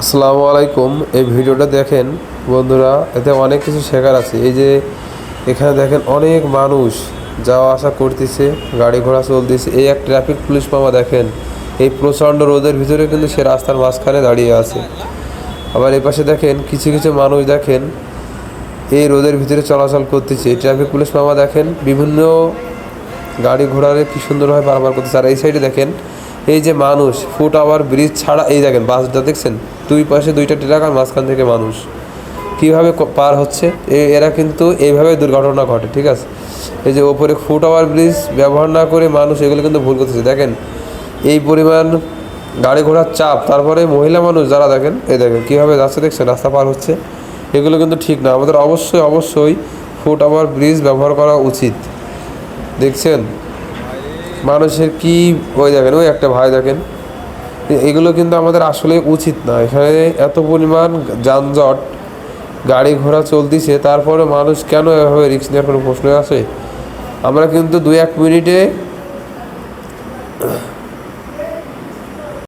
আসসালামু আলাইকুম। এই ভিডিওটা দেখেন বন্ধুরা, এতে অনেক কিছু শেখার আছে। এই যে এখানে দেখেন অনেক মানুষ যাওয়া আসা করতেছে, গাড়ি ঘোড়া চলতেছে। এই এক ট্রাফিক পুলিশ মামা দেখেন এই প্রচণ্ড রোদের ভিতরে কিন্তু সে রাস্তার মাঝখানে দাঁড়িয়ে আছে। আবার এই পাশে দেখেন কিছু কিছু মানুষ দেখেন এই রোদের ভিতরে চলাচল করতেছে। এই ট্রাফিক পুলিশ মামা দেখেন বিভিন্ন গাড়ি ঘোড়ারে কি সুন্দরভাবে পারাপার করতেছে। আর এই সাইডে দেখেন এই যে মানুষ ফুট ওভার ব্রিজ ছাড়া, এই দেখেন বাসটা দেখছেন, দুই পাশে দুইটা ট্রাক আর মাঝখান থেকে মানুষ কীভাবে পার হচ্ছে। এরা কিন্তু এইভাবে দুর্ঘটনা ঘটে, ঠিক আছে। এই যে ওপরে ফুট ওভার ব্রিজ ব্যবহার না করে মানুষ এগুলো কিন্তু ভুল করতেছে। দেখেন এই পরিমাণ গাড়ি ঘোড়ার চাপ, তারপরে মহিলা মানুষ যারা দেখেন এই দেখেন কীভাবে যাচ্ছে, দেখছেন রাস্তা পার হচ্ছে। এগুলো কিন্তু ঠিক না। আমাদের অবশ্যই অবশ্যই ফুট ওভার ব্রিজ ব্যবহার করা উচিত। দেখছেন মানুষের কি, ওই দেখেন ওই একটা ভাই দেখেন, এগুলো কিন্তু আমাদের আসলে উচিত না। এখানে এত পরিমাণ যানজট, গাড়ি ঘোড়া চলতেছে, তারপরে মানুষ কেন এভাবে রিস্ক নেওয়ার কোনো প্রশ্ন আছে? আমরা কিন্তু 2-1 মিনিটে